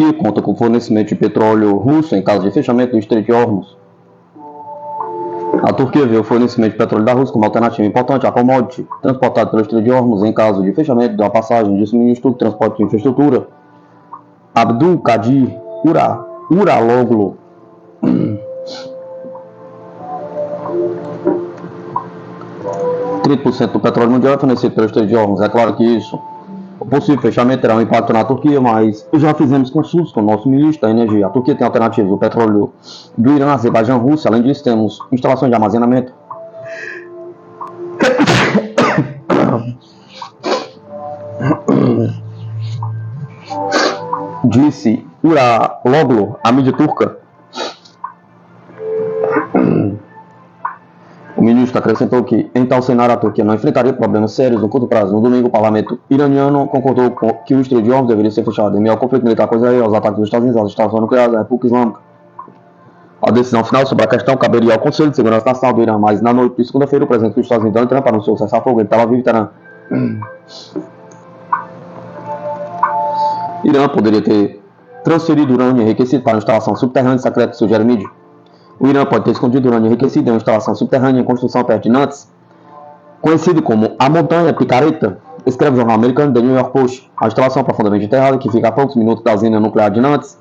Turquia conta com fornecimento de petróleo russo em caso de fechamento do Estreito de Hormuz. A Turquia vê o fornecimento de petróleo da Rússia como alternativa importante à commodity transportada pelo Estreito de Hormuz em caso de fechamento da passagem de suministro, transporte de infraestrutura. Abdul Qadir Uraloglu, 30% do petróleo mundial é fornecido pelo Estreito de Hormuz. É claro que o possível fechamento terá um impacto na Turquia, mas já fizemos consultas com o nosso ministro da Energia. A Turquia tem alternativas do petróleo do Irã, Azerbaijão, Rússia. Além disso, temos instalações de armazenamento. Disse Uraloglu à mídia turca. O ministro acrescentou que, em tal cenário, a Turquia não enfrentaria problemas sérios no curto prazo. No domingo, o parlamento iraniano concordou que o Estreito de Hormuz deveria ser fechado em meio ao conflito militar com Israel, aos ataques dos Estados Unidos, às instalações nucleares da República Islâmica. A decisão final sobre a questão caberia ao Conselho de Segurança Nacional do Irã, mas na noite de segunda-feira, o presidente dos Estados Unidos, Donald Trump, anunciou cessar-fogo em Tel Aviv e Teherã. Irã poderia ter transferido urânio enriquecido para uma instalação subterrânea secreta, sugere a mídia. O Irã pode ter escondido urânio enriquecido em uma instalação subterrânea em construção perto de Nantes, conhecido como a Montanha Picareta, escreve o jornal americano The New York Post. A instalação profundamente enterrada, que fica a poucos minutos da usina nuclear de Nantes,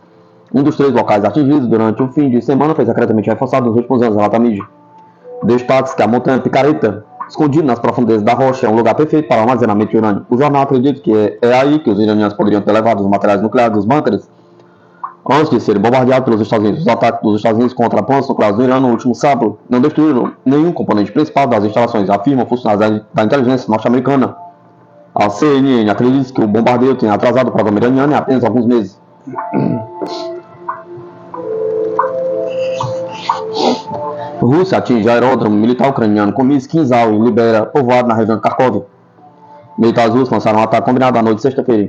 um dos 3 locais atingidos durante um fim de semana, foi secretamente reforçado nos últimos anos, relata a mídia. Destaque que a Montanha Picareta, escondido nas profundezas da rocha, é um lugar perfeito para o armazenamento de urânio. O jornal acredita que é aí que os iranianos poderiam ter levado os materiais nucleares dos bunkers antes de serem bombardeados pelos Estados Unidos. Os ataques dos Estados Unidos contra plantas nucleares do Irã no último sábado não destruíram nenhum componente principal das instalações, afirmam funcionários da inteligência norte-americana. A CNN acredita que o bombardeio tenha atrasado o programa iraniano em apenas alguns meses. Rússia atinge aeródromo militar ucraniano com mísseis Kinzhal e libera povoado na região de Kharkov. Militares russos lançaram um ataque combinado à noite de sexta-feira,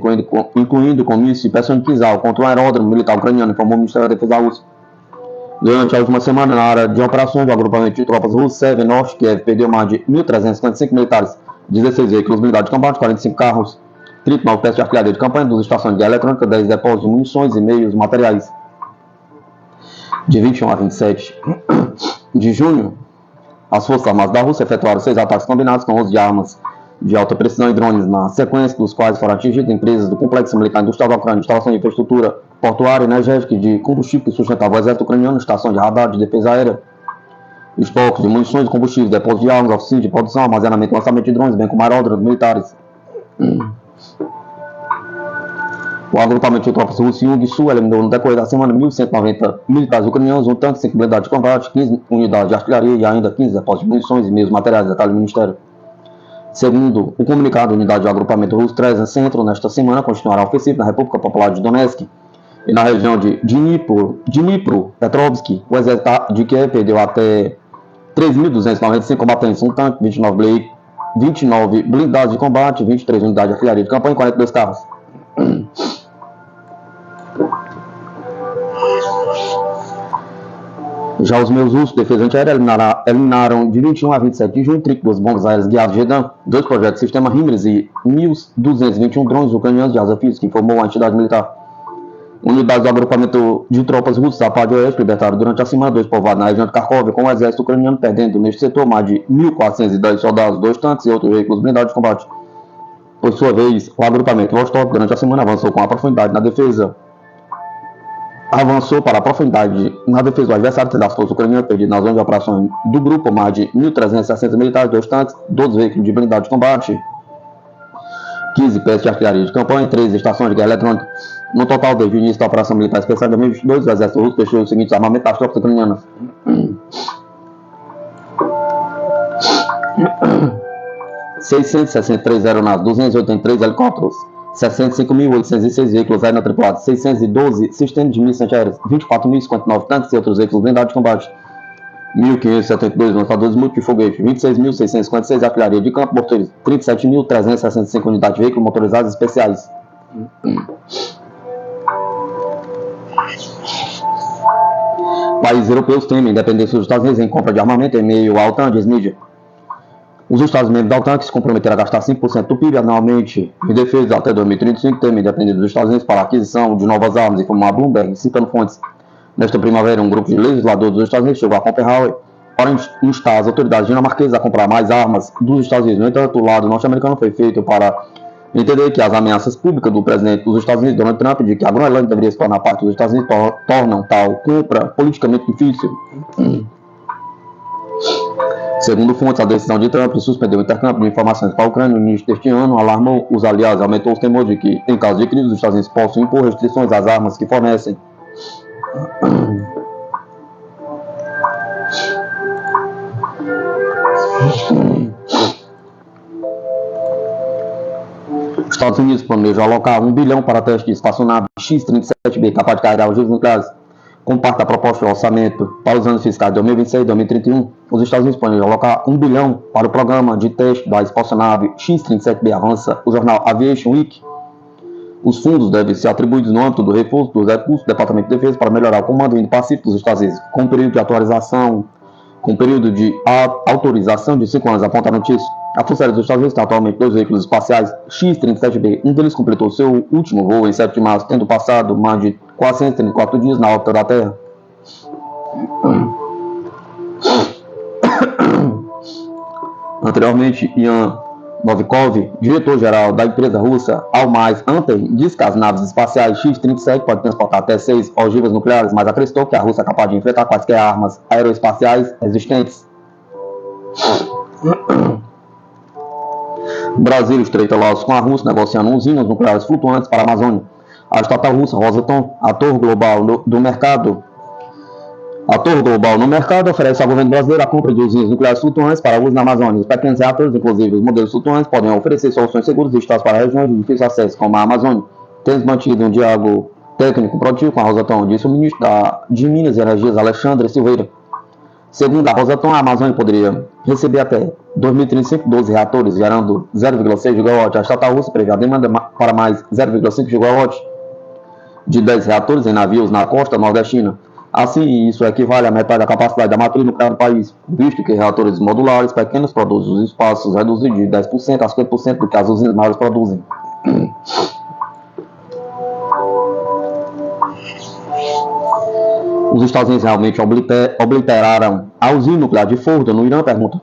incluindo com mísseis de pressão Kinzhal contra um aeródromo militar ucraniano, informou o Ministério da Defesa russo. Durante a última semana, na área de operações do agrupamento de tropas russas, Sever Norte, Kiev perdeu mais de 1.355 militares, 16 veículos blindados de combate, 45 carros, 39 peças de artilharia de campanha, 2 estações de guerra eletrônica, 10 depósitos de munições e meios materiais. De 21 a 27 de junho, as Forças Armadas da Rússia efetuaram 6 ataques combinados com 11 de armas de alta precisão e drones, na sequência dos quais foram atingidas empresas do complexo militar industrial da Ucrânia, instalação de infraestrutura portuária, energética e de combustível que sustentava o exército ucraniano, estação de radar, de defesa aérea, estoques de munições, combustível, depósitos de armas, oficinas de produção, armazenamento e lançamento de drones, bem como aeródromos militares. O agrupamento de tropas russas Yug Sul eliminou no decorrer da semana 1.190 militares ucranianos, um tanque, 5 blindados de combate, 15 unidades de artilharia e ainda 15 depósitos de munições e meios materiais, detalhe do Ministério. Segundo o comunicado, a unidade do agrupamento russo 3 Centro, nesta semana, continuará ofensiva na República Popular de Donetsk e na região de Dnipro-Petrovsk. O exército de Kiev perdeu até 3.295 combatentes, um tanque, 29 blindados de combate, 23 unidades de artilharia de campanha e 42 carros. Já os meus russos de defesa antiaérea eliminaram de 21 a 27 de junho 32 bombas aéreas guiadas Gedan, 2 projetos do sistema HIMARS e 1.221 drones ucranianos de asa física, informou a entidade militar. Unidades do agrupamento de tropas russas da parte oeste libertaram durante a semana 2 povoados na região de Kharkov, com o exército ucraniano perdendo neste setor mais de 1.410 soldados, 2 tanques e outros veículos blindados de combate. Por sua vez, o agrupamento Vostok durante a semana avançou com a profundidade na defesa. Avançou para a profundidade na defesa do adversário, tendo as forças ucranianas perdidas na zona de operações do grupo mais de 1.360 militares, 2 tanques, 12 veículos de blindado de combate, 15 peças de artilharia de campanha e 13 estações de guerra eletrônica. No total, desde o início da operação militar especial de 2022, o exército russo fechou os seguintes armamentos das tropas ucranianas. 663 aeronaves, 283 helicópteros, 65.806 veículos aéreos tripulados, 612 sistemas de mísseis antiaéreos, 24.059 tanques e outros veículos blindados de combate, 1.572 lançadores multifoguete, 26.656 artilharia de campo, motores, 37.365 unidades de veículos motorizados especiais. Países europeus temem independência dos Estados Unidos em compra de armamento em meio à OTAN, diz mídia. Os Estados-membros da OTAN que se comprometeram a gastar 5% do PIB anualmente em defesa até 2035 temem depender dos Estados Unidos para a aquisição de novas armas, informou a Bloomberg, citando fontes. Nesta primavera, um grupo de legisladores dos Estados Unidos chegou a Copenhague para instar as autoridades dinamarquesas a comprar mais armas dos Estados Unidos. No entanto, o lado norte-americano foi feito para entender que as ameaças públicas do presidente dos Estados Unidos, Donald Trump, de que a Groenlândia deveria se tornar parte dos Estados Unidos, tornam tal compra politicamente difícil. Segundo fontes, a decisão de Trump de suspender o intercâmbio de informações para a Ucrânia no início deste ano alarmou os aliados e aumentou os temores de que, em caso de crise, os Estados Unidos possam impor restrições às armas que fornecem. Os Estados Unidos planejam alocar 1 bilhão para testes de espaçonave X-37B capaz de carregar ogivas nucleares. Como parte da proposta de orçamento para os anos fiscais de 2026 e 2031, os Estados Unidos planejam alocar 1 bilhão para o programa de teste da espaçonave X-37B, avança o jornal Aviation Week. Os fundos devem ser atribuídos no âmbito do reforço dos recursos do Departamento de Defesa para melhorar o comando Indo-Pacífico dos Estados Unidos, com período de atualização, com período de autorização de 5 anos, aponta a notícia. A Força Aérea dos Estados Unidos tem atualmente 2 veículos espaciais X-37B. Um deles completou seu último voo em 7 de março, tendo passado mais de 434 dias na órbita da Terra. Anteriormente, Ian Novikov, diretor-geral da empresa russa Almaz Antey, disse que as naves espaciais X-37 podem transportar até 6 ogivas nucleares, mas acrescentou que a Rússia é capaz de enfrentar quaisquer armas aeroespaciais existentes. O Brasil estreita laços com a Rússia, negociando usinas nucleares flutuantes para a Amazônia. A estatal russa Rosatom, ator global no mercado, oferece ao governo brasileiro a compra de usinas nucleares flutuantes para uso na Amazônia. Os pequenos reatores, inclusive os modelos flutuantes, podem oferecer soluções seguras e estáveis para regiões de difícil acesso, como a Amazônia. Temos mantido um diálogo técnico produtivo com a Rosatom, disse o ministro de Minas e Energias, Alexandre Silveira. Segundo a Rosatom, a Amazônia poderia receber até 2035 12 reatores, gerando 0,6 GW. A estatal russa prevê a demanda para mais 0,5 GW de 10 reatores em navios na costa nordestina. Assim, isso equivale à metade da capacidade da matriz nuclear do país, visto que reatores modulares pequenos produzem os espaços reduzidos de 10% a 50% do que as usinas maiores produzem. Os Estados Unidos realmente obliteraram a usina nuclear de Fordo, no Irã? Pergunta.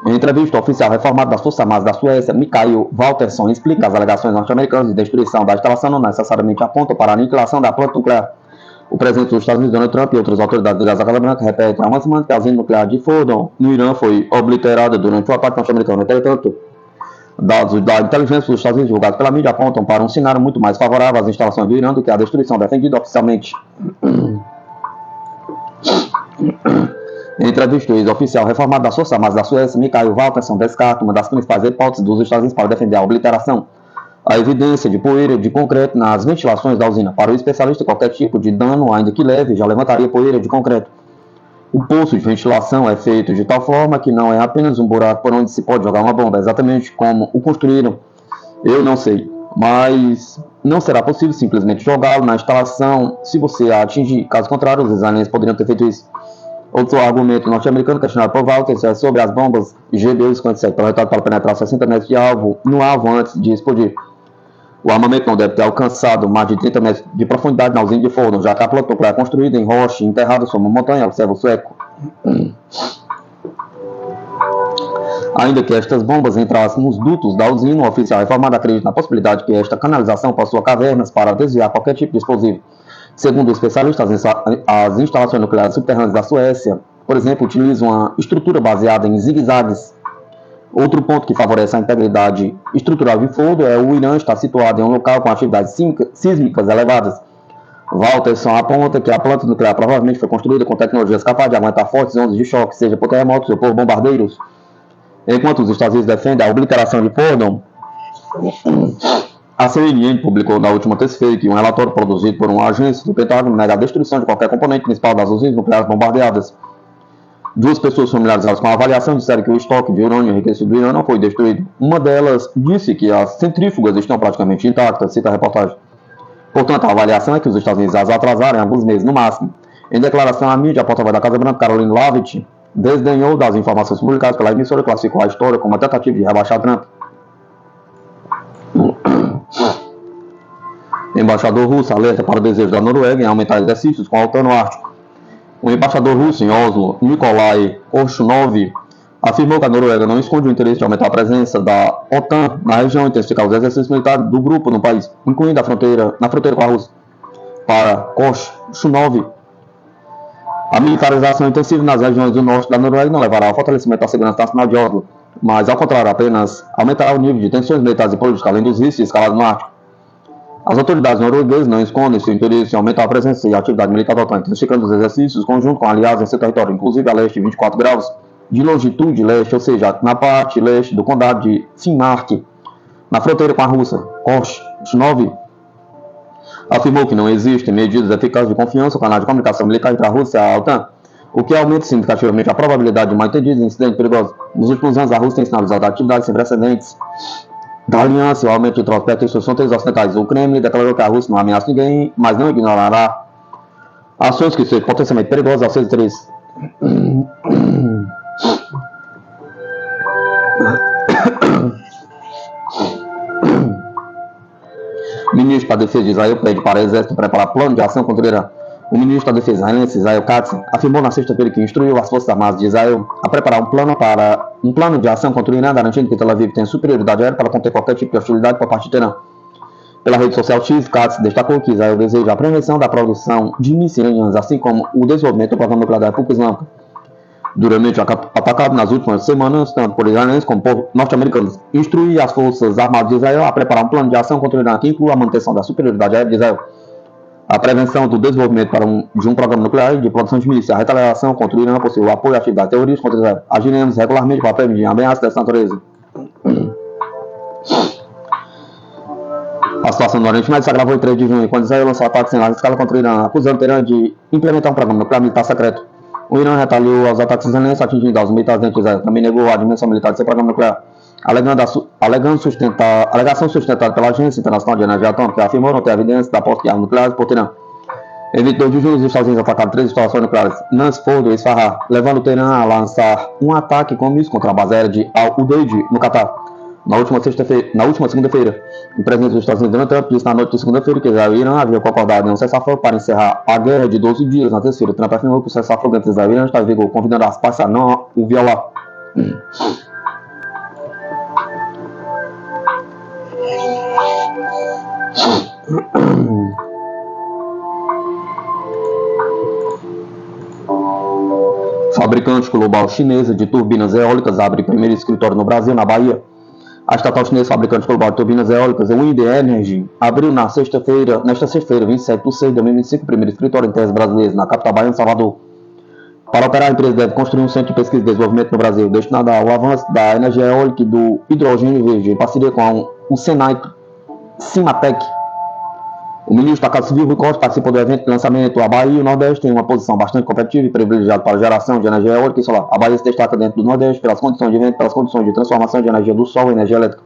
Em entrevista, o oficial reformado das Forças Armadas da Suécia, Mikael Waltersson, explica as alegações norte-americanas de destruição da instalação não necessariamente apontam para a aniquilação da planta nuclear. O presidente dos Estados Unidos, Donald Trump, e outras autoridades ligadas à Casa Branca repetem há uma semana que a usina nuclear de Fordo, no Irã, foi obliterada durante o ataque norte-americano. Entretanto, dados da inteligência dos Estados Unidos divulgados pela mídia apontam para um cenário muito mais favorável às instalações do Irã do que a destruição defendida oficialmente. Em entrevista, o ex-oficial reformado das Forças Armadas da Suécia, Mikael Waltersson, descarta uma das principais hipóteses dos Estados Unidos para defender a obliteração: a evidência de poeira de concreto nas ventilações da usina. Para o especialista, qualquer tipo de dano, ainda que leve, já levantaria poeira de concreto. O poço de ventilação é feito de tal forma que não é apenas um buraco por onde se pode jogar uma bomba, exatamente como o construíram. Eu não sei, mas não será possível simplesmente jogá-lo na instalação se você a atingir. Caso contrário, os israelenses poderiam ter feito isso. Outro argumento norte-americano questionado por Walters é sobre as bombas GBU-57, projetado para penetrar 60 metros de alvo no alvo antes de explodir. O armamento não deve ter alcançado mais de 30 metros de profundidade na usina de Fordo, já que a planta nuclear é construída em rocha e enterrada sob uma montanha, observa o sueco. Ainda que estas bombas entrassem nos dutos da usina, o oficial reformado acredita na possibilidade que esta canalização possua cavernas para desviar qualquer tipo de explosivo. Segundo o especialista, as instalações nucleares subterrâneas da Suécia, por exemplo, utilizam uma estrutura baseada em zigue-zagues. Outro ponto que favorece a integridade estrutural de Fordo é o Irã estar situado em um local com atividades sísmicas elevadas. Walterson aponta que a planta nuclear provavelmente foi construída com tecnologias capazes de aguentar fortes ondas de choque, seja por terremotos ou por bombardeiros. Enquanto os Estados Unidos defendem a obliteração de Fordo, a CNN publicou na última terça-feira que um relatório produzido por uma agência do Pentágono nega a destruição de qualquer componente principal das usinas nucleares bombardeadas. 2 pessoas familiarizadas com a avaliação disseram que o estoque de urânio enriquecido do Irã não foi destruído. Uma delas disse que as centrífugas estão praticamente intactas, cita a reportagem. Portanto, a avaliação é que os Estados Unidos as atrasarem alguns meses no máximo. Em declaração à mídia, a porta-voz da Casa Branca, Caroline Leavitt, desdenhou das informações publicadas pela emissora e classificou a história como uma tentativa de rebaixar Trump. Embaixador russo alerta para o desejo da Noruega em aumentar exercícios com o Oceano Ártico. O embaixador russo em Oslo, Nikolai Korshunov, afirmou que a Noruega não esconde o interesse de aumentar a presença da OTAN na região e intensificar os exercícios militares do grupo no país, incluindo na fronteira com a Rússia. Para Korshunov, a militarização intensiva nas regiões do norte da Noruega não levará ao fortalecimento da segurança nacional de Oslo, mas, ao contrário, apenas aumentará o nível de tensões militares e políticas, além dos riscos escalados no Ártico. As autoridades norueguesas não escondem seu interesse em aumentar a presença e a atividade militar da OTAN, intensificando os exercícios conjunto com aliados em seu território, inclusive a leste de 24 graus de longitude leste, ou seja, na parte leste do condado de Finnmark, na fronteira com a Rússia. Korshunov afirmou que não existem medidas eficazes de confiança ou canais de comunicação militar entre a Rússia e a OTAN, o que aumenta significativamente a probabilidade de mal-entendidos e incidentes perigosos. Nos últimos anos, a Rússia tem sinalizado atividades sem precedentes da aliança e o aumento de tropas em suas fronteiras ocidentais. O Kremlin declarou que a Rússia não ameaça ninguém, mas não ignorará ações que sejam potencialmente perigosas aos seus interesses. O ministro da Defesa de Israel pede para o exército preparar plano de ação contra o Irã. O ministro da Defesa israelense, Israel Katz, afirmou na sexta-feira que instruiu as Forças Armadas de Israel a preparar um plano de ação contra o Irã, garantindo que Tel Aviv tem superioridade aérea para conter qualquer tipo de hostilidade por parte do Irã. Pela rede social X, Katz destacou que Israel deseja a prevenção da produção de mísseis iranianos, assim como o desenvolvimento do programa nuclear da República Islâmica. Duramente atacado nas últimas semanas, tanto por israelenses como por norte-americanos, instrui as Forças Armadas de Israel a preparar um plano de ação contra o Irã que inclui a manutenção da superioridade aérea de Israel, a prevenção do desenvolvimento de um programa nuclear e de produção de milícia, a retaliação contra o Irã por seu apoio à atividade terrorista contra Israel. Agiremos regularmente para prevenir ameaças dessa natureza. A situação no Oriente Médio se agravou em 3 de junho, quando Israel lançou ataques em larga escala contra o Irã, acusando o Irã de implementar um programa nuclear militar secreto. O Irã retaliou aos ataques israelenses, atingindo aos militares dentro de Israel. Também negou a dimensão militar de seu programa nuclear, alegação sustentada pela Agência Internacional de Energia Atômica, que afirmou não ter evidência da posse de armas nucleares por Teherã. Em 22 de julho, os Estados Unidos atacaram 3 instalações nucleares, Nance, Fordo e Isfahan, levando o Teherã a lançar um ataque com mísseis contra a base aérea de Al-Udeid, no Catar. Na última segunda-feira, o presidente dos Estados Unidos, Donald Trump, disse na noite de segunda-feira que Israel e Irã haviam concordado em um cessar-fogo para encerrar a guerra de 12 dias. Na terceira, Trump afirmou que o cessar-fogo entre Israel e Irã está em vigor, convidando as partes a não o violar. Fabricante global chinesa de turbinas eólicas abre primeiro escritório no Brasil, na Bahia. A estatal chinesa fabricante global de turbinas eólicas, a Wind Energy, abriu nesta sexta-feira, 27 de 6 de 2025, o primeiro escritório em terras brasileiras, na capital baiana, Salvador. Para operar, a empresa deve construir um centro de pesquisa e desenvolvimento no Brasil, destinado ao avanço da energia eólica e do hidrogênio verde, em parceria com o Senai Cimatec. O ministro da Casa Civil, Rui Costa, participou do evento de lançamento. A Bahia e o Nordeste têm uma posição bastante competitiva e privilegiada para a geração de energia eólica e solar. A Bahia se destaca dentro do Nordeste pelas condições de vento, pelas condições de transformação de energia do sol em energia elétrica.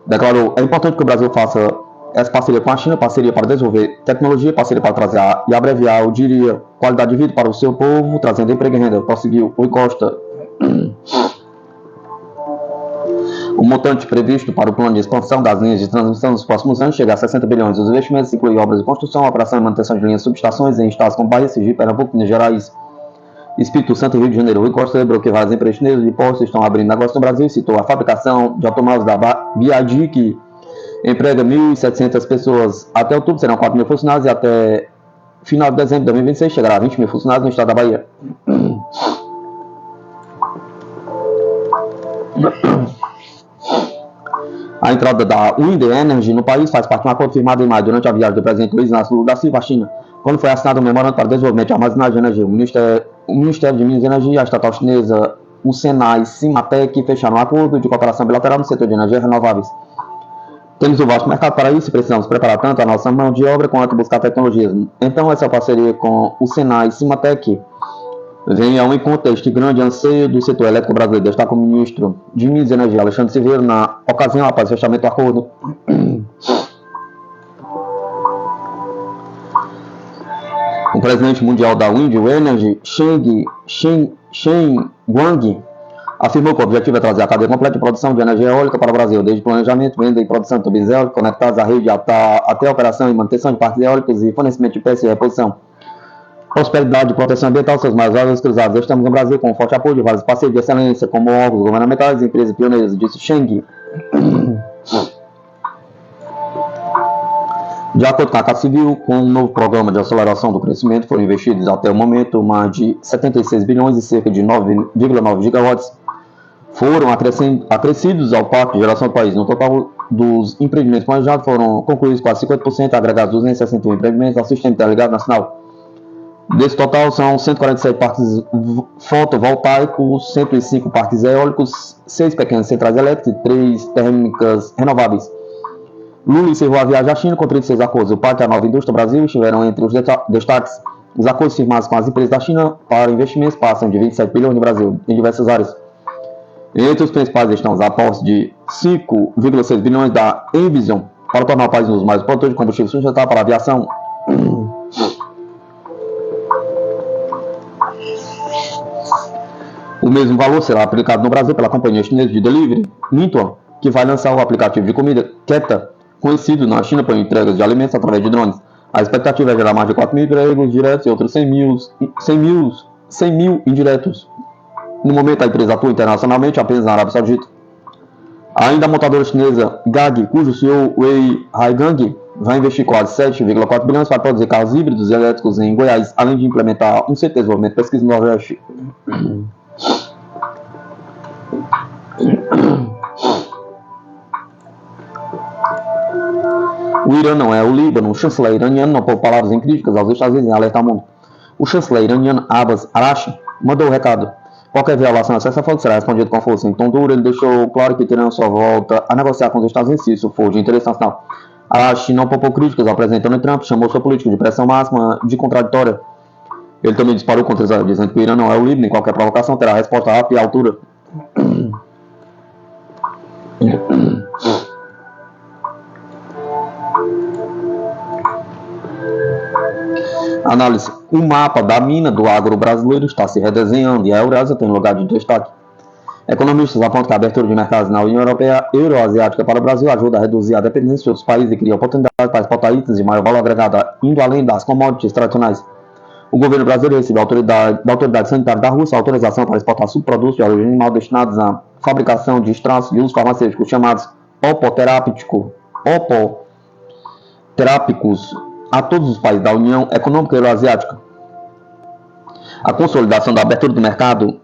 Declarou: é importante que o Brasil faça essa parceria com a China, parceria para desenvolver tecnologia, parceria para trazer e abreviar, eu diria, qualidade de vida para o seu povo, trazendo emprego e renda. Prosseguiu Rui Costa. O montante previsto para o plano de expansão das linhas de transmissão nos próximos anos chega a 60 bilhões. Os investimentos incluem obras de construção, operação e manutenção de linhas de subestações em estados como Bahia, Sergipe, Pernambuco, Minas Gerais, Espírito Santo e Rio de Janeiro. Rui Costa lembrou que várias empresas chinesas de postos estão abrindo negócio no Brasil e citou a fabricação de automóveis da BYD, que emprega 1.700 pessoas. Até outubro serão 4.000 funcionários e até final de dezembro de 2026 chegará a 20.000 funcionários no estado da Bahia. A entrada da Wind Energy no país faz parte de um acordo firmado em maio durante a viagem do presidente Luiz Inácio Lula da Silva à China, quando foi assinado um memorando para o desenvolvimento e armazenagem de energia. O Ministério de Minas e Energia, a estatal chinesa, o Senai Cimatec, fecharam um acordo de cooperação bilateral no setor de energias renováveis. Temos um vasto mercado para isso e precisamos preparar tanto a nossa mão de obra quanto buscar tecnologias. Então, essa parceria com o Senai Cimatec vem ao encontro deste grande anseio do setor elétrico brasileiro, destaca o ministro de Minas e Energia, Alexandre Silveira, na ocasião após o fechamento do acordo. O presidente mundial da Wind Energy, Cheng Shen Guang afirmou que o objetivo é trazer a cadeia completa de produção de energia eólica para o Brasil, desde planejamento, venda e produção de turbines eólicas conectadas à rede até a operação e manutenção de parques eólicos e fornecimento de peças e reposição. Prosperidade e proteção ambiental são os mais valores cruzados. Estamos no Brasil com um forte apoio de vários parceiros de excelência, como órgãos governamentais e empresas pioneiras, disse Cheng. De acordo com a Casa Civil, com um novo programa de aceleração do crescimento, foram investidos até o momento mais de 76 bilhões e cerca de 9,9 gigawatts foram acrescidos ao parque de geração do país. No total dos empreendimentos planejados foram concluídos quase 50%, agregados 261 empreendimentos ao Sistema Interligado Nacional. Desse total, são 147 parques fotovoltaicos, 105 parques eólicos, 6 pequenas centrais elétricas e 3 térmicas renováveis. Lula encerrou a viagem à China com 36 acordos. O Parque e a Nova Indústria Brasil estiveram entre os destaques. Os acordos firmados com as empresas da China para investimentos passam de 27 bilhões no Brasil, em diversas áreas. Entre os principais estão os aportes de 5,6 bilhões da Envision para tornar o país um dos mais produtores de combustível sustentável para a aviação. O mesmo valor será aplicado no Brasil pela companhia chinesa de delivery, Meituan, que vai lançar o aplicativo de comida Keta, conhecido na China por entregas de alimentos através de drones. A expectativa é gerar mais de 4 mil empregos diretos e outros 100 mil indiretos. No momento, a empresa atua internacionalmente apenas na Arábia Saudita. Ainda a montadora chinesa GAG, cujo CEO Wei Haigang vai investir quase 7,4 bilhões para produzir carros híbridos e elétricos em Goiás, além de implementar um centro de desenvolvimento e pesquisa no Nordeste. O Irã não é o Líbano. O chanceler iraniano não poupou palavras em críticas aos Estados Unidos em alertar ao mundo. O chanceler iraniano Abbas Araghchi mandou o recado. Qualquer violação a cessar-fogo será respondido com força. Em tom duro, ele deixou claro que terão sua volta a negociar com os Estados Unidos se isso for de interesse nacional. Araghchi não poupou críticas ao presidente Donald Trump, chamou sua política de pressão máxima de contraditória. Ele também disparou contra Israel, dizendo que o Irã não é o Líbano e qualquer provocação terá resposta rápida e à altura. Análise. O mapa da mina do agro brasileiro está se redesenhando e a Eurásia tem lugar de destaque. Economistas apontam que a abertura de mercados na União Europeia Euroasiática para o Brasil ajuda a reduzir a dependência de outros países e cria oportunidades para exportar itens de maior valor agregado, indo além das commodities tradicionais. O governo brasileiro recebeu da autoridade sanitária da Rússia autorização para exportar subprodutos de origem animal destinados à fabricação de extratos de uso farmacêutico chamados opoterápicos a todos os países da União Econômica Euroasiática. A consolidação da abertura do mercado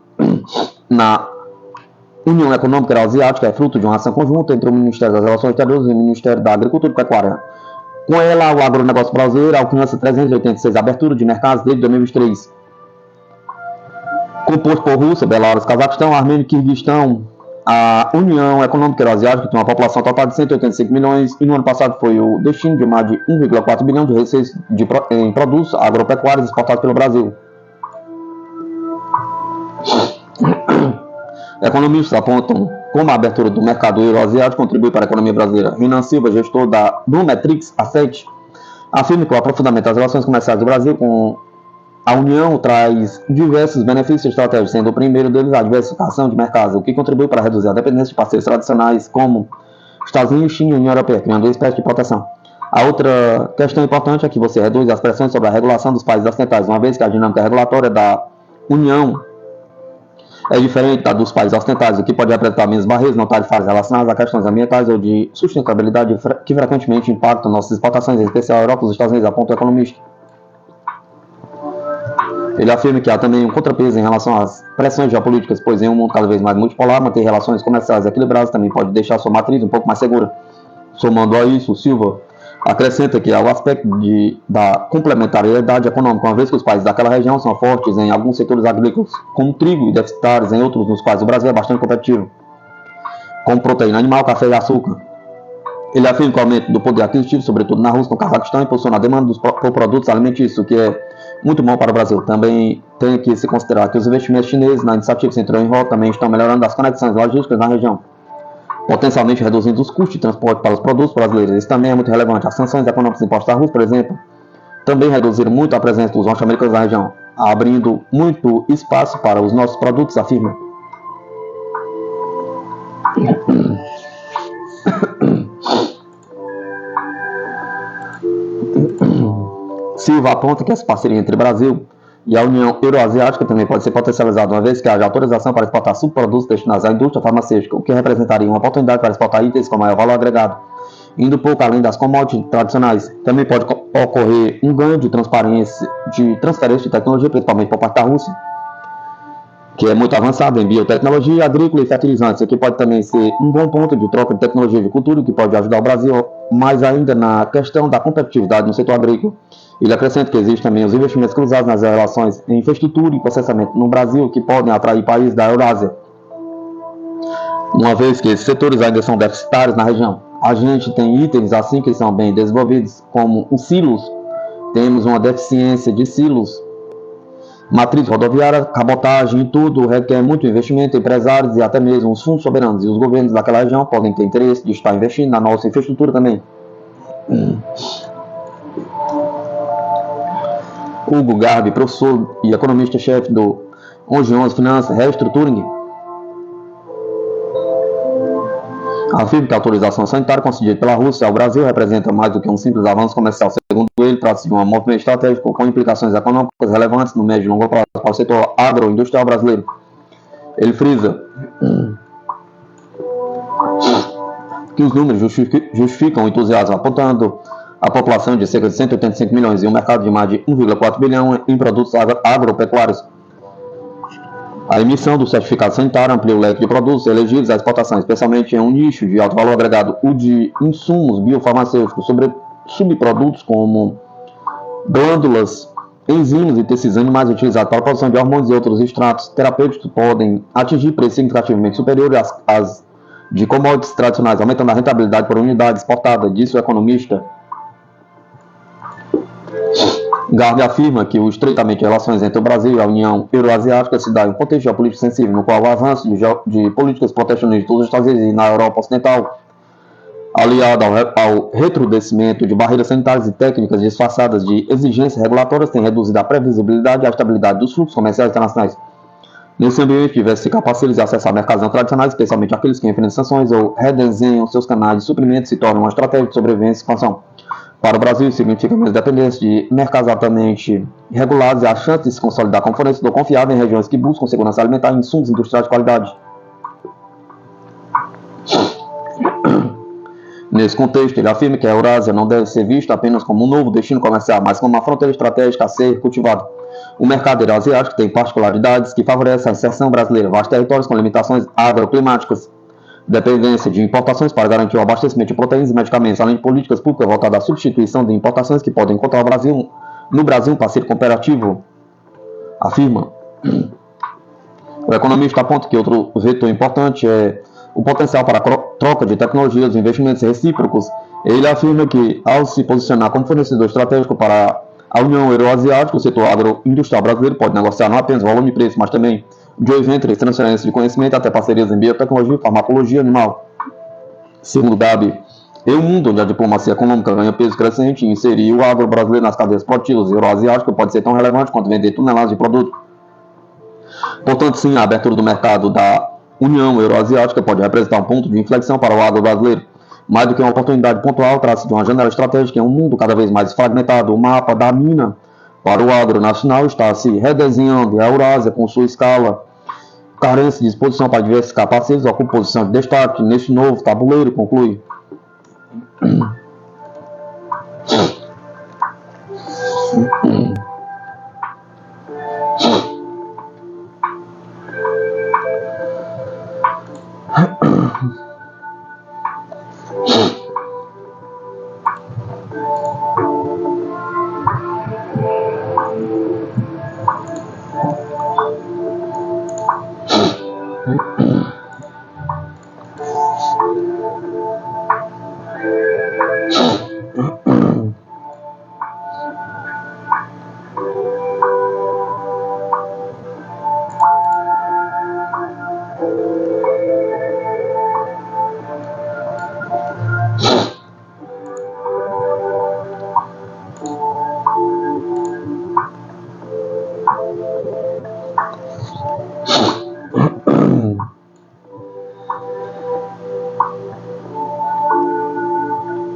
na União Econômica Euroasiática é fruto de uma ação conjunta entre o Ministério das Relações Exteriores e o Ministério da Agricultura e Pecuária. Com ela, o agronegócio brasileiro alcança 386 aberturas de mercados desde 2023. Composto por Rússia, Belarus, Cazaquistão, Armênia e Quirguistão, a União Econômica Euroasiática tem uma população total de 185 milhões e no ano passado foi o destino de mais de 1,4 bilhão de receitas em produtos agropecuários exportados pelo Brasil. Economistas apontam como a abertura do mercado euroasiático contribui para a economia brasileira. Renan Silva, gestor da Blumetrix Asset, afirma que o aprofundamento das relações comerciais do Brasil com a União traz diversos benefícios estratégicos, sendo o primeiro deles a diversificação de mercados, o que contribui para reduzir a dependência de parceiros tradicionais como Estados Unidos, China e União Europeia, criando uma espécie de proteção. A outra questão importante é que você reduz as pressões sobre a regulação dos países ocidentais, uma vez que a dinâmica regulatória da União é diferente da dos países ocidentais, o que pode apresentar menos barreiras não tarifárias relacionadas a questões ambientais ou de sustentabilidade que frequentemente impactam nossas exportações, em especial a Europa e os Estados Unidos, aponta o economista. Ele afirma que há também um contrapeso em relação às pressões geopolíticas, pois em um mundo cada vez mais multipolar, manter relações comerciais equilibradas também pode deixar sua matriz um pouco mais segura. Somando a isso, o Silva acrescenta que há o aspecto da complementariedade econômica, uma vez que os países daquela região são fortes em alguns setores agrícolas, como trigo, e deficitários em outros, nos quais o Brasil é bastante competitivo, como proteína animal, café e açúcar. Ele afirma que o aumento do poder aquisitivo, sobretudo na Rússia, no Cazaquistão, impulsiona a demanda por produtos alimentícios, o que é muito bom para o Brasil. Também tem que se considerar que os investimentos chineses na iniciativa Central em Rota também estão melhorando as conexões logísticas na região, potencialmente reduzindo os custos de transporte para os produtos brasileiros. Isso também é muito relevante. As sanções econômicas impostas à Rússia, por exemplo, também reduziram muito a presença dos norte-americanos na região. abrindo muito espaço para os nossos produtos, afirma. Silva aponta que essa parceria entre o Brasil e a União Euroasiática também pode ser potencializada, uma vez que haja autorização para exportar subprodutos destinados à indústria farmacêutica, o que representaria uma oportunidade para exportar itens com maior valor agregado, indo pouco além das commodities tradicionais. Também pode ocorrer um ganho de transferência de tecnologia, principalmente por parte da Rússia, que é muito avançada em biotecnologia, agrícola e fertilizantes. Aqui pode também ser um bom ponto de troca de tecnologia de cultura, que pode ajudar o Brasil mais ainda na questão da competitividade no setor agrícola. Ele acrescenta que existem também os investimentos cruzados nas relações em infraestrutura e processamento no Brasil, que podem atrair países da Eurásia, uma vez que esses setores ainda são deficitários na região. A gente tem itens assim que são bem desenvolvidos, como os silos. Temos uma deficiência de silos, matriz rodoviária, cabotagem e tudo requer muito investimento, empresários e até mesmo os fundos soberanos e os governos daquela região podem ter interesse de estar investindo na nossa infraestrutura também. Hugo Garbi, professor e economista-chefe do 1111 Finanças Restructuring, afirma que a autorização sanitária concedida pela Rússia ao Brasil representa mais do que um simples avanço comercial. Segundo ele, trata-se de um movimento estratégico com implicações econômicas relevantes no médio e longo prazo para o setor agroindustrial brasileiro. Ele frisa que os números justificam o entusiasmo, apontando a população de cerca de 185 milhões e um mercado de mais de 1,4 bilhão em produtos agropecuários. A emissão do certificado sanitário amplia o leque de produtos elegíveis à exportação, especialmente em um nicho de alto valor agregado, o de insumos biofarmacêuticos, sobre subprodutos como glândulas, enzimas e tecidos animais utilizados para a produção de hormônios e outros extratos terapêuticos podem atingir preços significativamente superiores às de commodities tradicionais, aumentando a rentabilidade por unidade exportada, disse o economista. Garbi afirma que o estreitamento de relações entre o Brasil e a União Euroasiática se dá em um contexto geopolítico sensível, no qual o avanço de políticas protecionistas dos Estados Unidos e na Europa Ocidental, aliado ao recrudescimento de barreiras sanitárias e técnicas disfarçadas de exigências regulatórias, tem reduzido a previsibilidade e a estabilidade dos fluxos comerciais internacionais. Nesse ambiente, diversificar parceiros e acessar mercados não tradicionais, especialmente aqueles que enfrentam sanções ou redesenham seus canais de suprimento, se torna uma estratégia de sobrevivência e expansão. Para o Brasil, significa menos dependência de mercados altamente regulados e a chance de se consolidar como fornecedor confiável em regiões que buscam segurança alimentar e insumos industriais de qualidade. Nesse contexto, ele afirma que a Eurásia não deve ser vista apenas como um novo destino comercial, mas como uma fronteira estratégica a ser cultivada. O mercado euroasiático tem particularidades que favorecem a inserção brasileira, vastos territórios com limitações agroclimáticas, dependência de importações para garantir o abastecimento de proteínas e medicamentos, além de políticas públicas voltadas à substituição de importações que podem encontrar no Brasil um parceiro cooperativo, afirma. O economista aponta que outro vetor importante é o potencial para a troca de tecnologias e investimentos recíprocos. Ele afirma que, ao se posicionar como fornecedor estratégico para a União Euroasiática, o setor agroindustrial brasileiro pode negociar não apenas volume e preço, mas também joint ventures, transferência de conhecimento, até parcerias em biotecnologia e farmacologia animal. Segundo Gabi, em um mundo onde a diplomacia econômica ganha peso crescente, inserir o agro brasileiro nas cadeias produtivas euroasiáticas pode ser tão relevante quanto vender toneladas de produto. Portanto, sim, a abertura do mercado da União Euroasiática pode representar um ponto de inflexão para o agro brasileiro. Mais do que uma oportunidade pontual, trata-se de uma janela estratégica em um mundo cada vez mais fragmentado. O mapa da mina para o agro nacional está se redesenhando e a Eurásia, com sua escala, carência de disposição para diversificar parceiros, ocupa posição de destaque neste novo tabuleiro, conclui.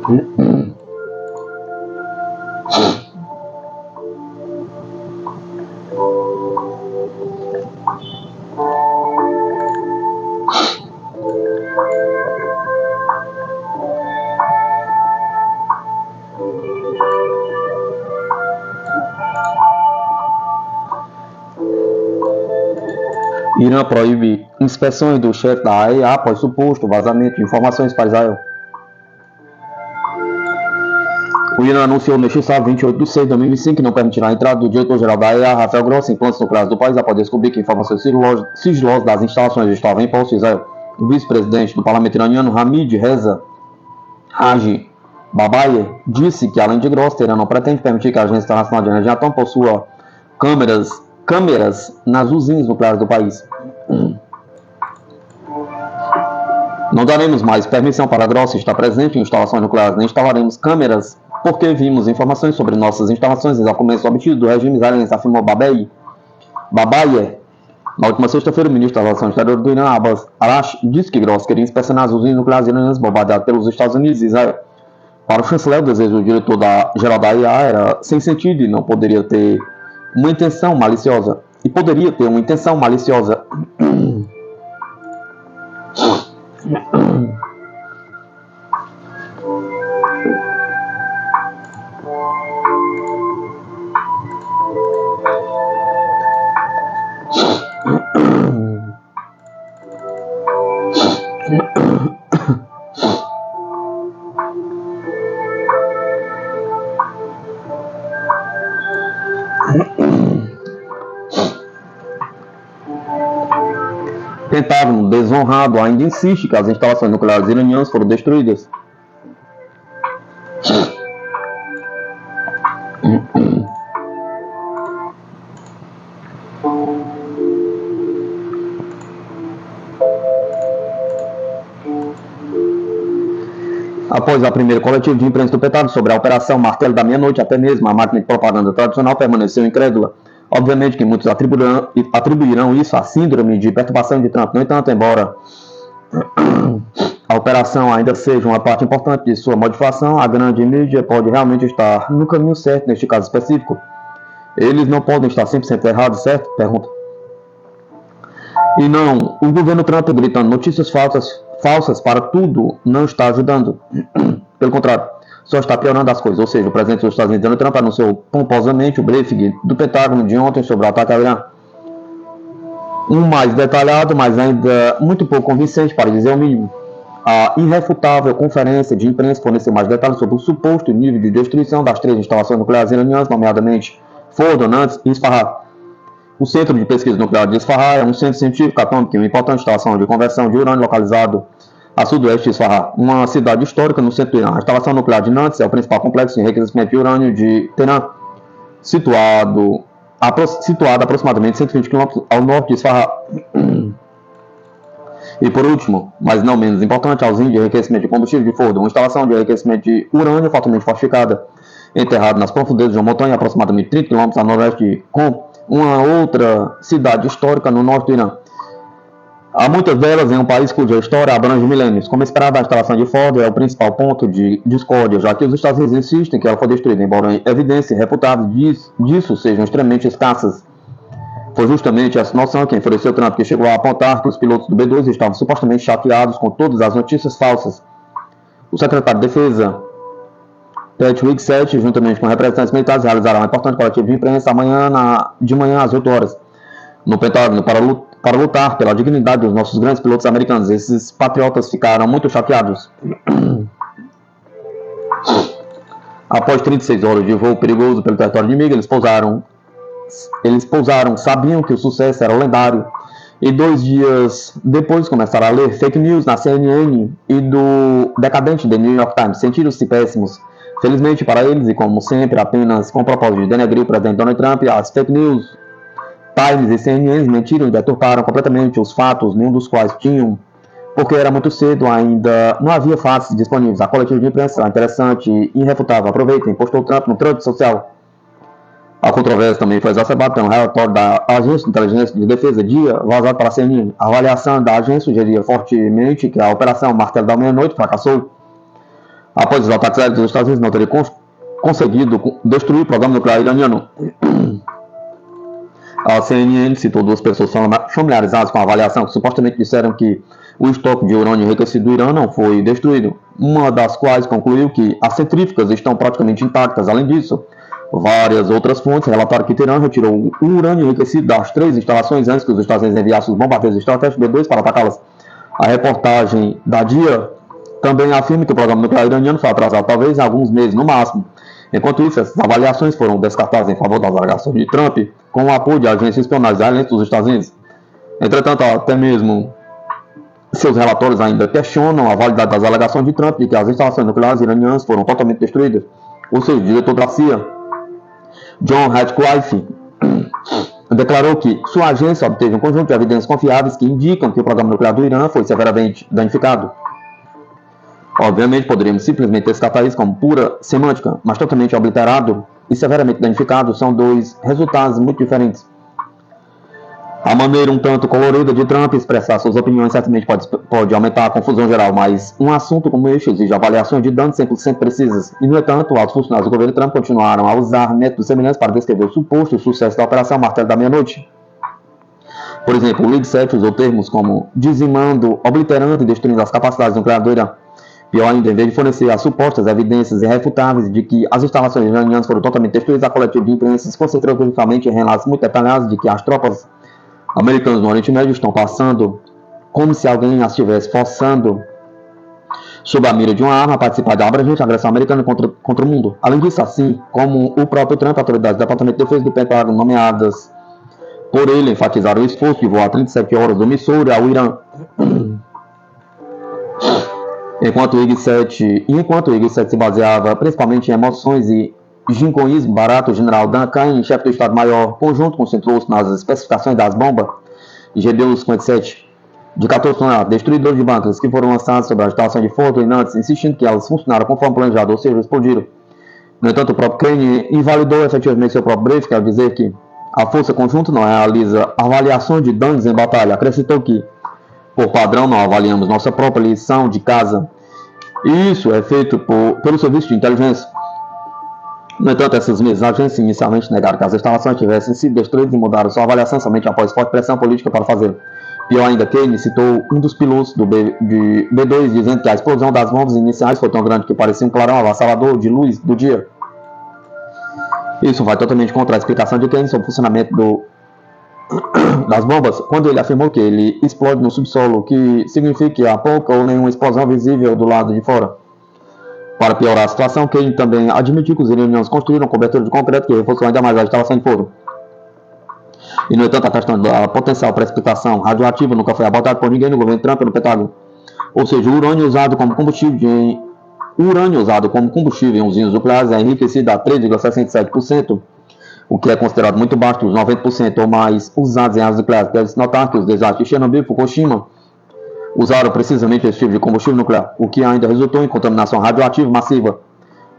Irã proíbe inspeções do chefe da AEA após suposto vazamento de informações para Israel. O Irã anunciou neste sábado, 28 de 6 de 2005, que não permitirá a entrada do diretor-geral da AEA, Rafael Grossi, em plantas nucleares do país, após descobrir que informações sigilosas das instalações estavam em posse de Israel. O vice-presidente do parlamento iraniano, Hamid Reza Haji Babaye, disse que, além de Grossi, Irã não pretende permitir que a Agência Internacional de Energia Atômica possua câmeras nas usinas nucleares do país. Não daremos mais permissão para Grossi estar presente em instalações nucleares, nem instalaremos câmeras, porque vimos informações sobre nossas instalações e documentos obtidos do regime israelense, afirmou Babaye. Na última sexta-feira, o ministro das Relações Exteriores do Irã, Abbas Araghchi, disse que Grossi queria inspecionar as usinas nucleares iranianas bombardeadas pelos Estados Unidos e Israel. Para o chanceler, o desejo do diretor-geral da AIA era sem sentido e não poderia ter uma intenção maliciosa. Pentágono desonrado ainda insiste que as instalações nucleares iranianas foram destruídas. Após a primeira coletiva de imprensa do Pentágono sobre a operação Martelo da Meia-Noite, até mesmo a máquina de propaganda tradicional permaneceu incrédula. Obviamente que muitos atribuirão isso à síndrome de perturbação de Trump. No entanto, embora a operação ainda seja uma parte importante de sua motivação, a grande mídia pode realmente estar no caminho certo neste caso específico. Eles não podem estar 100% errados, certo? Pergunta. E não, o governo Trump gritando notícias falsas para tudo não está ajudando. Pelo contrário, só está piorando as coisas. Ou seja, o presidente dos Estados Unidos, Donald Trump, anunciou pomposamente o briefing do Pentágono de ontem sobre o ataque ao Irã. Um mais detalhado, mas ainda muito pouco convincente, para dizer o mínimo. A irrefutável conferência de imprensa forneceu mais detalhes sobre o suposto nível de destruição das 3 instalações nucleares iranianas, nomeadamente Fordo, Natanz e Isfahan. O Centro de Pesquisa Nuclear de Isfahan é um centro científico atômico e uma importante instalação de conversão de urânio localizado a sudoeste de Isfahan, uma cidade histórica no centro do Irã. A instalação nuclear de Natanz é o principal complexo de enriquecimento de urânio de Teherã, situado aproximadamente 120 km ao norte de Isfahan. E por último, mas não menos importante, a usina de enriquecimento de combustível de Fordo, uma instalação de enriquecimento de urânio fortemente fortificada, enterrada nas profundezas de uma montanha aproximadamente 30 km a noroeste, com uma outra cidade histórica no norte do Irã. Há muitas delas em um país cuja história abrange milênios. Como esperado, a instalação de Fordo é o principal ponto de discórdia, já que os Estados Unidos insistem que ela foi destruída, embora evidências irrefutáveis disso sejam extremamente escassas. Foi justamente essa noção que enfureceu Trump, que chegou a apontar que os pilotos do B-2 estavam supostamente chateados com todas as notícias falsas. O secretário de Defesa, Pete Hegseth, juntamente com representantes militares, realizará uma importante coletiva de imprensa de manhã às 8 horas, no Pentágono, para lutar pela dignidade dos nossos grandes pilotos americanos. Esses patriotas ficaram muito chateados. Após 36 horas de voo perigoso pelo território inimigo, eles pousaram, sabiam que o sucesso era lendário, e 2 dias depois começaram a ler fake news na CNN e do decadente The New York Times. Sentiram-se péssimos. Felizmente para eles, e como sempre, apenas com o propósito de denegrir o presidente Donald Trump, as fake news, Times e CNN mentiram e deturparam completamente os fatos, nenhum dos quais tinham, porque era muito cedo, ainda não havia fatos disponíveis. A coletiva de imprensa era interessante e irrefutável. Aproveitem, postou Trump no thread social. A controvérsia também foi exacerbada pelo relatório da Agência de Inteligência de Defesa DIA, vazado para a CNN. A avaliação da agência sugeria fortemente que a operação Martelo da Meia-Noite fracassou. após os ataques aéreos dos Estados Unidos não terem conseguido destruir o programa nuclear iraniano. A CNN citou duas pessoas familiarizadas com a avaliação que supostamente disseram que o estoque de urânio enriquecido do Irã não foi destruído, uma das quais concluiu que as centrífugas estão praticamente intactas. Além disso, várias outras fontes relataram que Teherã retirou o urânio enriquecido das 3 instalações antes que os Estados Unidos enviassem os bombardeiros estratégicos B-2 para atacá-las. A reportagem da DIA também afirma que o programa nuclear iraniano foi atrasado talvez alguns meses no máximo. Enquanto isso, essas avaliações foram descartadas em favor das alegações de Trump com o apoio de agências espionagem israelenses dos Estados Unidos. Entretanto, até mesmo seus relatórios ainda questionam a validade das alegações de Trump de que as instalações nucleares iranianas foram totalmente destruídas. O seu diretor da CIA, John Ratcliffe, declarou que sua agência obteve um conjunto de evidências confiáveis que indicam que o programa nuclear do Irã foi severamente danificado. Obviamente, poderíamos simplesmente descartar isso como pura semântica, mas totalmente obliterado e severamente danificado são dois resultados muito diferentes. A maneira um tanto colorida de Trump expressar suas opiniões certamente pode aumentar a confusão geral, mas um assunto como este exige avaliações de danos 100% precisas. E, no entanto, altos funcionários do governo Trump continuaram a usar métodos semelhantes para descrever o suposto sucesso da Operação Martelo da Meia-Noite. Por exemplo, o League 7 usou termos como dizimando, obliterando e destruindo as capacidades nucleares do Irã. Pior ainda, em vez de fornecer as supostas evidências irrefutáveis de que as instalações iranianas foram totalmente destruídas, a coletiva de imprensa se concentrou principalmente em relatos muito detalhados de que as tropas americanas no Oriente Médio estão passando como se alguém as estivesse forçando sob a mira de uma arma a participar da abrangente agressão americana contra o mundo. Além disso, assim como o próprio Trump, autoridades do Departamento de Defesa do Pentágono nomeadas por ele enfatizaram o esforço de voar 37 horas do Missouri ao Irã. Enquanto o IG-7 se baseava principalmente em emoções e jingoísmo barato, o general Dan Cain, chefe do Estado-Maior, conjunto concentrou-se nas especificações das bombas GBU-57 de 14 toneladas, destruidores de bunkers que foram lançados sobre a instalação de Fort Wayne, insistindo que elas funcionaram conforme planejado, ou seja, explodiram. No entanto, o próprio Cain invalidou efetivamente seu próprio briefing, quer dizer que a força conjunta não realiza avaliações de danos em batalha. Acrescentou que, por padrão, não avaliamos nossa própria lição de casa. E isso é feito pelo serviço de inteligência. No entanto, essas mesmas agências inicialmente negaram que as instalações tivessem sido destruídas e mudaram sua avaliação somente após forte pressão política para fazê-lo. Pior ainda, Kane citou um dos pilotos de B-2 dizendo que a explosão das bombas iniciais foi tão grande que parecia um clarão avassalador de luz do dia. Isso vai totalmente contra a explicação de Kane sobre o funcionamento das bombas, quando ele afirmou que ele explode no subsolo, o que significa que há pouca ou nenhuma explosão visível do lado de fora. Para piorar a situação, Kane também admitiu que os iranianos construíram cobertura de concreto que reforçou ainda mais a instalação de fogo. E, no entanto, a questão da potencial precipitação radioativa nunca foi abordada por ninguém no governo Trump ou no Pentágono. Ou seja, o urânio usado como combustível em usinas nucleares é enriquecido a 3,67%, o que é considerado muito baixo dos 90% ou mais usados em armas nucleares. Deve-se notar que os desastres de Chernobyl e Fukushima usaram precisamente esse tipo de combustível nuclear, o que ainda resultou em contaminação radioativa massiva.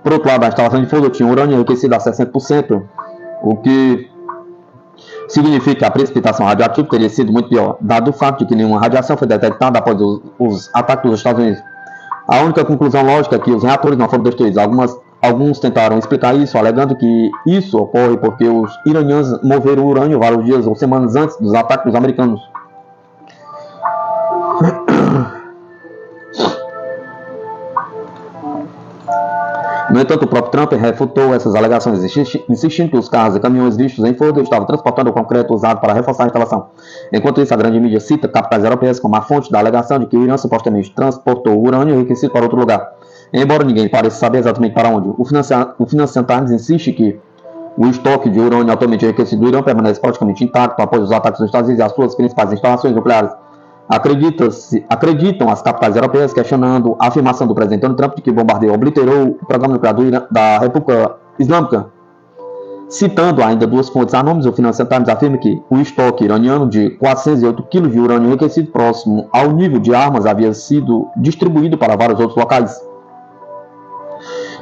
Por outro lado, a instalação de fogo tinha urânio enriquecido a 60%, o que significa que a precipitação radioativa teria sido muito pior, dado o fato de que nenhuma radiação foi detectada após os ataques dos Estados Unidos. A única conclusão lógica é que os reatores não foram destruídos. Alguns tentaram explicar isso, alegando que isso ocorre porque os iranianos moveram o urânio vários dias ou semanas antes dos ataques dos americanos. No entanto, o próprio Trump refutou essas alegações, insistindo que os carros e caminhões vistos em Ford estavam transportando o concreto usado para reforçar a instalação. Enquanto isso, a grande mídia cita capitais europeias como a fonte da alegação de que o Irã supostamente transportou o urânio enriquecido para outro lugar, embora ninguém pareça saber exatamente para onde. O Financial Times insiste que o estoque de urânio atualmente enriquecido do Irã permanece praticamente intacto após os ataques dos Estados Unidos e as suas principais instalações nucleares. Acreditam as capitais europeias, questionando a afirmação do presidente Donald Trump de que o bombardeio obliterou o programa nuclear da República Islâmica. Citando ainda duas fontes anônimas, o Financial Times afirma que o estoque iraniano de 408 kg de urânio enriquecido próximo ao nível de armas havia sido distribuído para vários outros locais.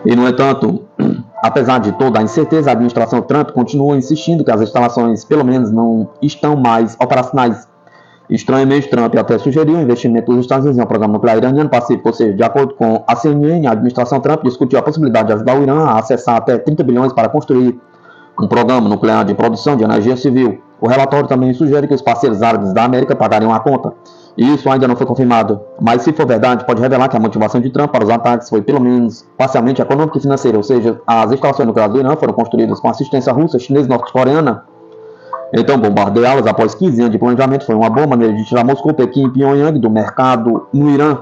E, no entanto, apesar de toda a incerteza, a administração Trump continua insistindo que as instalações, pelo menos, não estão mais operacionais. Estranhamente, Trump até sugeriu o investimento dos Estados Unidos no programa nuclear iraniano pacífico, ou seja, de acordo com a CNN, a administração Trump discutiu a possibilidade de ajudar o Irã a acessar até 30 bilhões para construir um programa nuclear de produção de energia civil. O relatório também sugere que os parceiros árabes da América pagariam a conta. E isso ainda não foi confirmado, mas se for verdade, pode revelar que a motivação de Trump para os ataques foi pelo menos parcialmente econômica e financeira, ou seja, as instalações nucleares do Irã foram construídas com assistência russa, chinesa e norte-coreana. Então, bombardeá-las após 15 anos de planejamento foi uma boa maneira de tirar Moscou, Pequim e Pyongyang do mercado no Irã.